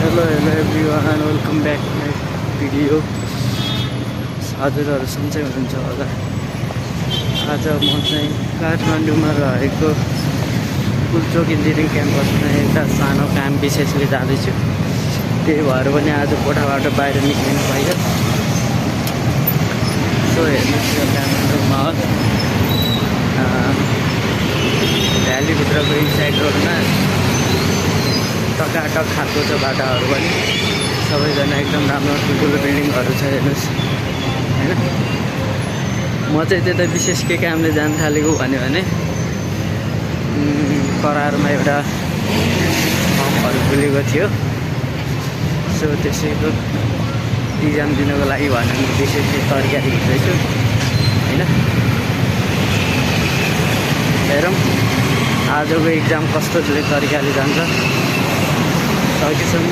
Hello everyone, welcome back to my video. हजुरहरु सन्चै हुनुहुन्छ होला। आज म चाहिँ काठमाडौँमा रहेको पुल्चोक इन्जिनियरिङ क्याम्पसमा एउटा सानो काम विशेषले जाँदैछु। त्यही भएर पनि आज कोठाबाट बाहिर निक्लिनु पाइयो। सो हेर्नुहोस् यो काठमाडौँमा भ्यालीभित्रको इन्साइड रोडमा टकाटक खालको छ बाटाहरू पनि। सबैजना एकदम राम्रो ठुल्ठुलो बिल्डिङहरू छ हेर्नुहोस् हैन। म चाहिँ त्यता विशेष के कामले जान थालेको भन्यो भने करारमा एउटा फर्महरू खुलेको थियो। सो त्यसैको इक्जाम दिनको लागि भनेर विशेष तयारी गर्दैछु हैन। हेरौँ आजको इक्जाम कस्तो तरिकाले जान्छ। सकेसम्म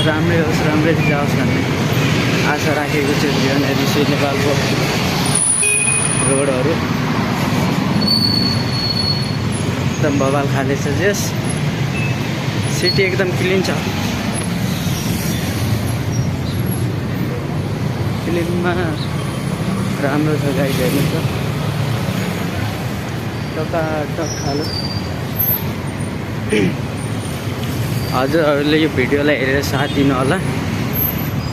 राम्रै होस्, राम्रै जाओस् भन्ने आशा राखेको छु। ऋषि नेपालको रोडहरू एकदम बवाल खाले छ। जस सिटी एकदम क्लिन छ। क्लिनमा राम्रो छ गाइड हेर्नु त टकाटक खालो। हजुरहरूले यो भिडियोलाई हेरेर साथ दिनु होला।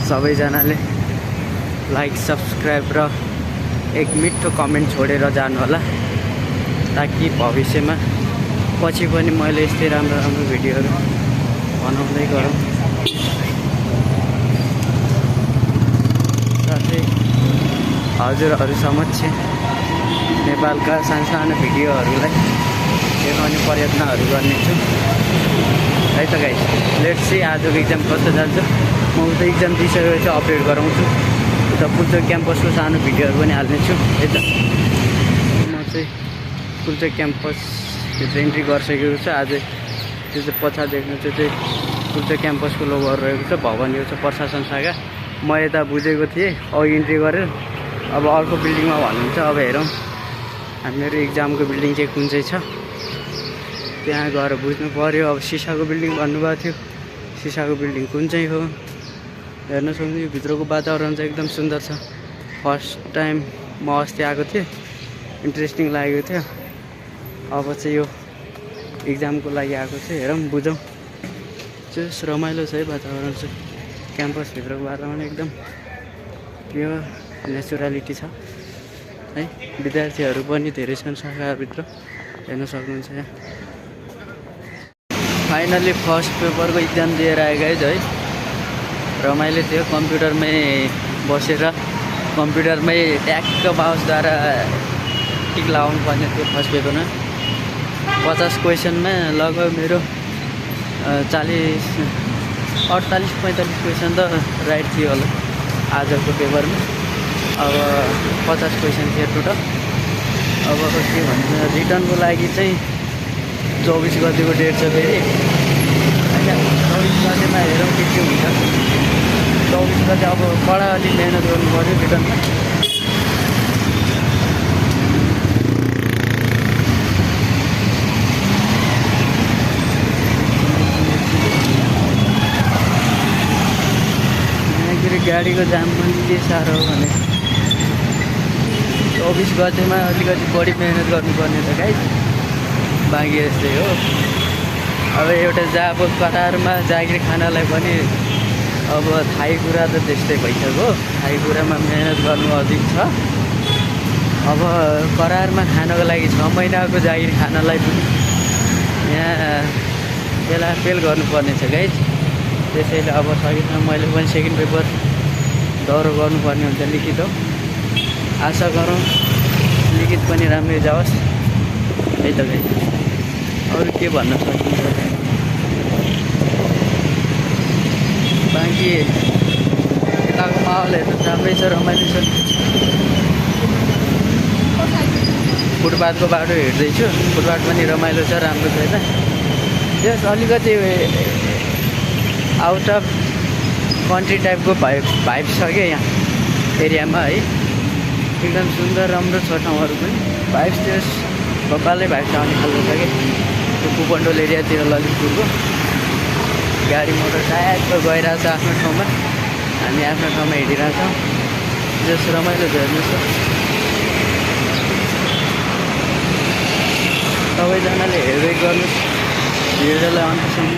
सबैजनाले लाइक, सब्सक्राइब र एक मिठो कमेन्ट छोडेर जानु होला, ताकि भविष्यमा पछि पनि मैले यस्तै राम्रो राम्रो भिडियोहरू बनाउँदै गरौँ। साथै हजुरहरू समक्ष नेपालका सानो भिडियोहरूलाई देखाउने प्रयत्नहरू गर्नेछु है त गाइस। लेट्स सी आजको इक्जाम कस्तो जान्छ। म उता इक्जाम दिइसकेपछि अपडेट गराउँछु। उता पुल्चोक क्याम्पसको सानो भिडियोहरू पनि हाल्नेछु है त। म चाहिँ पुल्चोक क्याम्पसभित्र इन्ट्री गरिसकेको छु। आज त्यो चाहिँ पछाडि देख्नु चाहिँ पुल्चोक क्याम्पसको लोगोहरू रहेको छ। भवन यो छ प्रशासन शाखा। म यता बुझेको थिएँ, अघि इन्ट्री गरेर अब अर्को बिल्डिङमा भन्नुहुन्छ। अब हेरौँ मेरो इक्जामको बिल्डिङ चाहिँ कुन चाहिँ छ, त्यहाँ गएर बुझ्नु पऱ्यो। अब सिसाको बिल्डिङ भन्नुभएको थियो, सिसाको बिल्डिङ कुन चाहिँ हो हेर्न सक्नु। यो भित्रको वातावरण चाहिँ एकदम सुन्दर छ। फर्स्ट टाइम म अस्ति आएको थिएँ, इन्ट्रेस्टिङ लागेको थियो। अब चाहिँ यो इक्जामको लागि आएको छु। हेरौँ बुझौँ। जस रमाइलो छ है वातावरण चाहिँ। क्याम्पसभित्रको वातावरण एकदम प्योर नेचुरालिटी छ है। विद्यार्थीहरू पनि धेरै छन् शाखाभित्र, हेर्न सक्नुहुन्छ यहाँ। फाइनली फर्स्ट पेपरको इक्जाम दिएर आएको है। रमाइलो थियो। कम्प्युटरमै बसेर कम्प्युटरमै ट्याक्क माउसद्वारा टिक लगाउनु पर्ने थियो फर्स्ट पेपरमा। 50 क्वेसनमा लगभग मेरो 48-45 क्वेसन त राइट थियो होला आजको पेपरमा। अब 50 क्वेसन थियो टोटल। अब के भन्छ, रिटर्नको लागि चाहिँ 24 गतिको डेट छ फेरि होइन। 24 गतिमा हेरौँ के हुन्छ। 24 गति अब कडा अलिक मेहनत गर्नु पऱ्यो रिटर्नमा। यहाँखेरि गाडीको जाम पनि के साह्रो हो भने 24 गतिमा अलिकति बढी मेहनत गर्नुपर्ने त गाइस। बाँकी यस्तै हो। अब एउटा अब कतारमा जागिर खानालाई पनि अब थाई कुरा त त्यस्तै भइसक्यो। थाई कुरामा मेहनत गर्नु अधिक छ। अब करारमा खानको लागि 6 महिनाको जागिर खानालाई पनि यहाँ पेल गर्नुपर्ने छ गाइस। त्यसैले अब सकेसम्म मैले पनि सेकेन्ड पेपर दह्रो गर्नुपर्ने हुन्छ लिखित हो। आशा गरौँ लिखित पनि राम्रै जाओस् है त गाइस। अरू के भन्न सकिन्छ। बाँकी यताको माहौलहरू राम्रै छ, रमाइलो छ। फुटपाथको बाटो हेर्दैछु। फुटपाथ पनि रमाइलो छ, राम्रो छ होइन। जस अलिकति आउट अफ कन्ट्री टाइपको भाइब छ क्या यहाँ एरियामा है। एकदम सुन्दर राम्रो छ ठाउँहरू पनि। भाइब्स त्यस बब्बालै भाइब्स आउने खालको छ क्या त्यो कुपन्डोल एरियातिर ललितपुरको। गाडी मोटर ट्याक्क गइरहेछ आफ्नो ठाउँमा, हामी आफ्नो ठाउँमा हिँडिरहेछौँ। जस रमाइलो छ हेर्नुहोस् त। सबैजनाले हेर्दै गर्नुहोस् भिडियोलाई अन्त्यसम्म।